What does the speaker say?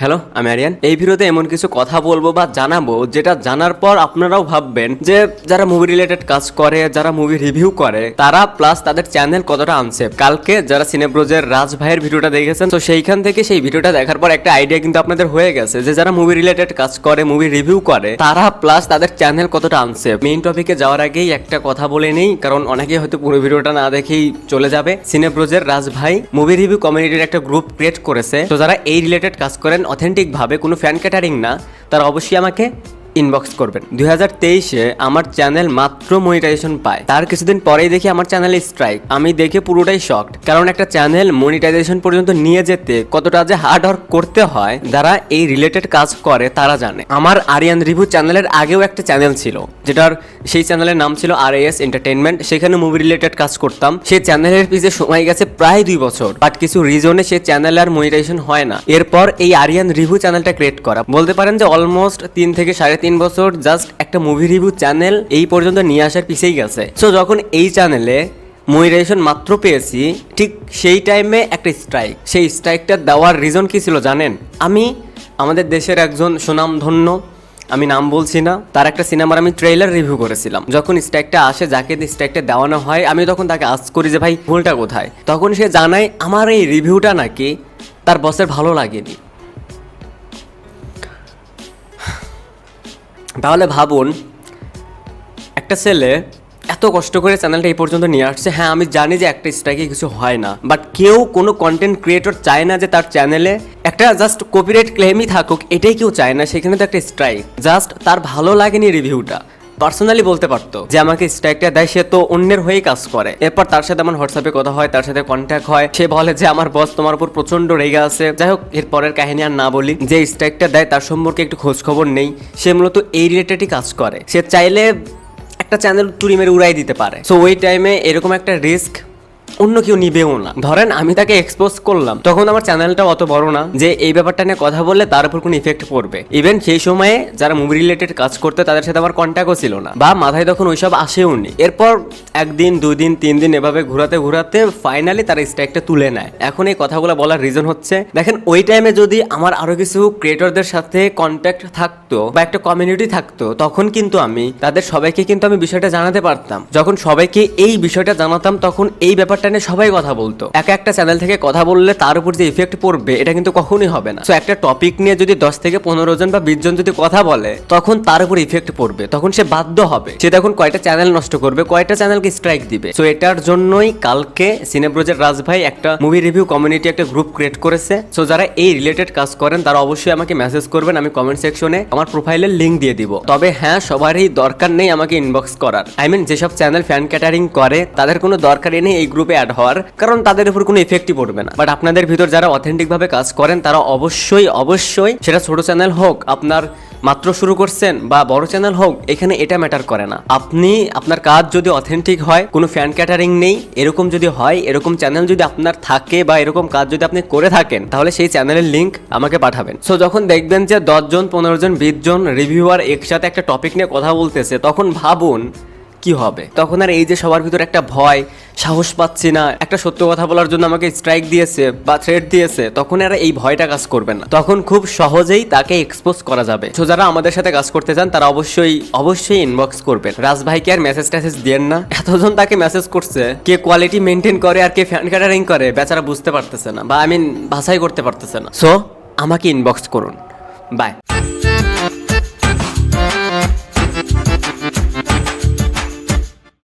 Hello, আমি আরিয়ান। এই ভিডিওতে এমন কিছু কথা বলবো বা জানাবো যেটা জানার পর আপনারাও ভাববেন যে যারা মুভি রিলেটেড কাজ করে, যারা মুভি রিভিউ করে, তারা প্লাস তাদের চ্যানেল কতটা আনসেফ। কালকে যারা সিনেব্রোজের রাজ ভাইয়ের ভিডিওটা দেখেছেন, তো সেইখান থেকে সেই ভিডিওটা দেখার পর একটা আইডিয়া কিন্তু আপনাদের হয়ে গেছে যে যারা মুভি রিলেটেড কাজ করে, মুভি রিভিউ করে, তারা প্লাস তাদের চ্যানেল কতটা আনসেফ। মেইন টপিকে যাওয়ার আগেই একটা কথা বলে নেই, কারণ অনেকেই হয়তো পুরো ভিডিওটা না দেখেই চলে যাবে। সিনেব্রোজের রাজ ভাই মুভি রিভিউ কমিউনিটির একটা গ্রুপ ক্রিয়েট করেছে। তো যারা এই রিলেটেড কাজ করেন, অথেন্টিক ভাবে, কোনো ফ্যান ক্যাটারিং না, তারা অবশ্যই আমাকে ইনবক্স করবেন। 2023-এ আমার চ্যানেল মাত্র মনিটাইজেশন পায়, তার কিছুদিন পরেই দেখি আমার চ্যানেলে স্ট্রাইক। আমি দেখে পুরোটাই শকড, কারণ একটা চ্যানেল মনিটাইজেশন পর্যন্ত নিয়ে যেতে কতটা যে হার্ড ওয়ার্ক করতে হয়, যারা এই রিলেটেড কাজ করে তারা জানে। আমার আরিয়ান রিভিউ চ্যানেলের আগেও একটা চ্যানেল ছিল, যেটার সেই চ্যানেলের নাম ছিল RAS এন্টারটেইনমেন্ট। সেখানে মুভি রিলেটেড কাজ করতাম। সেই চ্যানেলের পিছে সময় গেছে প্রায় 2 বছর, বাট কিছু রিজনে সেই চ্যানেল আর মনিটাইজেশন হয় না। এরপর এই আরিয়ান রিভিউ চ্যানেলটা ক্রিয়েট করা, বলতে পারেন যে অলমোস্ট 3 থেকে 3.5 বছর জাস্ট একটা মুভি রিভিউ চ্যানেল এই পর্যন্ত নিয়ে আসার পিছেই গেছে। সো যখন এই চ্যানেলে মনিটাইজেশন মাত্র পেয়েছি, ঠিক সেই টাইমে একটা স্ট্রাইক। সেই স্ট্রাইকটা দেওয়ার রিজন কি ছিল জানেন? আমি আমাদের দেশের একজন সুনামধন্য, আমি নাম বলছি না, তার একটা সিনেমার আমি ট্রেইলার রিভিউ করেছিলাম। যখন স্ট্রাইকটা আসে, যাকে স্ট্রাইকটা দেওয়ানো হয়, আমি তখন তাকে আস্ক করি যে ভাই ভুলটা কোথায়। তখন সে জানায় আমার এই রিভিউটা নাকি তার বসের ভালো লাগেনি। তাহলে ভাবুন, একটা ছেলে এত কষ্ট করে চ্যানেলটা এই পর্যন্ত নিয়ে আসছে। হ্যাঁ, আমি জানি যে একটা স্ট্রাইকে কিছু হয় না, বাট কেউ, কোনো কন্টেন্ট ক্রিয়েটর চায় না যে তার চ্যানেলে একটা জাস্ট কপিরাইট ক্লেমই থাকুক, এটাই কেউ চায় না। সেখানে তো একটা স্ট্রাইক, জাস্ট তার ভালো লাগেনি রিভিউটা। পার্সোনালি বলতে পারতো যে আমাকে স্ট্রাইকটা দেয়, সে তো অন্যের হয়েই কাজ করে। এরপর তার সাথে আমার হোয়াটসঅ্যাপে কথা হয়, তার সাথে কন্ট্যাক্ট হয়। সে বলে যে আমার বস তোমার উপর প্রচন্ড রেগে আছে। যাই হোক, এর পরের কাহিনী আর না বলি। যে স্ট্রাইকটা দেয় তার সম্পর্কে একটু খোঁজ খবর নেই। সে মূলত এই রিলেটেডই কাজ করে। সে চাইলে একটা চ্যানেল তুড়ি মেরে উড়াই দিতে পারে। সো ওই টাইমে এরকম একটা রিস্ক অন্য কেউ নিবেও না। ধরেন আমি তাকে এক্সপোজ করলাম, তখন আমার চ্যানেলটা অত বড় না যে এই ব্যাপারটা নিয়ে কথা বললে তার উপর কোনো ইফেক্ট পড়বে। ইভেন সেই সময়ে যারা মুভি রিলেটেড কাজ করতে, তাদের সাথে আমার কন্ট্যাক্টও ছিল না, বা মাথায় তখন ওইসব আসেও নি। এরপর 1 দিন 2 দিন 3 দিন এভাবে ঘুরাতে ঘুরাতে ফাইনালি তারা স্ট্রাইকটা তুলে নেয়। এখন এই কথাগুলো বলার রিজন হচ্ছে, দেখেন ওই টাইমে যদি আমার আরো কিছু ক্রিয়েটরদের সাথে কন্ট্যাক্ট থাকতো বা একটা কমিউনিটি থাকতো, তখন কিন্তু আমি তাদের সবাইকে কিন্তু আমি বিষয়টা জানাতে পারতাম। যখন সবাইকে এই বিষয়টা জানাতাম, তখন এই ব্যাপারটা নিয়ে সবাই কথা বলতো। একটা চ্যানেল থেকে কথা বললে তার উপর যে ইফেক্ট পড়বে, এটা কিন্তু কখনোই হবে না। সো একটা টপিক নিয়ে যদি 10 থেকে 15 জন বা 20 জন যদি কথা বলে, তখন তার উপর ইফেক্ট পড়বে। তখন সে বাধ্য হবে, সে তখন কয়টা চ্যানেল নষ্ট করবে, কয়টা চ্যানেলকে স্ট্রাইক দিবে। সো এটার জন্যই কালকে সিনেব্রোজের রাজ ভাই একটা মুভি রিভিউ কমিউনিটি একটা গ্রুপ ক্রিয়েট করেছে। সো যারা এই রিলেটেড কাজ করেন, তারা অবশ্যই আমাকে মেসেজ করবেন। আমি কমেন্ট সেকশনে আমার প্রোফাইলের লিঙ্ক দিয়ে দিব। তবে হ্যাঁ, সবারই দরকার নেই আমাকে ইনবক্স করার। আই মিন, যেসব চ্যানেল ফ্যান ক্যাটারিং করে তাদের কোনো দরকারই নেই এই গ্রুপে অ্যাড হওয়ার, কারণ তাদের উপর কোনো ইফেক্টই পড়বে না। বাট আপনাদের ভিতর যারা অথেন্টিক ভাবে কাজ করেন, তারা অবশ্যই সেটা ছোট চ্যানেল হোক, আপনার মাত্র শুরু করছেন, বা বড় চ্যানেল হোক, এখানে এটা ম্যাটার করে না। আপনি, আপনার কাজ যদি অথেন্টিক হয়, কোনো ফ্যান ক্যাটারিং নেই, এরকম যদি হয়, এরকম চ্যানেল যদি আপনার থাকে, বা এরকম কাজ যদি আপনি করে থাকেন, তাহলে সেই চ্যানেলের লিঙ্ক আমাকে পাঠাবেন। সো যখন দেখবেন যে 10 জন 15 জন 20 জন রিভিউয়ার একসাথে একটা টপিক নিয়ে কথা বলতেছে, তখন ভাবুন কি হবে। তখন আর এই যে সবার ভিতরে একটা ভয়, সাহস পাচ্ছি না, একটা সত্য কথা বলার জন্য আমাকে স্ট্রাইক দিয়েছে বা থ্রেট দিয়েছে, তখন আর এই ভয়টা কাজ করবে না। তখন খুব সহজেই তাকে এক্সপোজ করা যাবে। তো যারা আমাদের সাথে কাজ করতে চান, তারা অবশ্যই ইনবক্স করবেন। রাজ ভাইকে আর মেসেজ টেসেজ দেন না। এতজন তাকে মেসেজ করছে, কে কোয়ালিটি মেনটেন করে আর কে ফ্যান ক্যাটারিং করে, বেচারা বুঝতে পারতেছে না, বা বাছাই করতে পারতেছে না। সো আমাকে ইনবক্স করুন। বাই।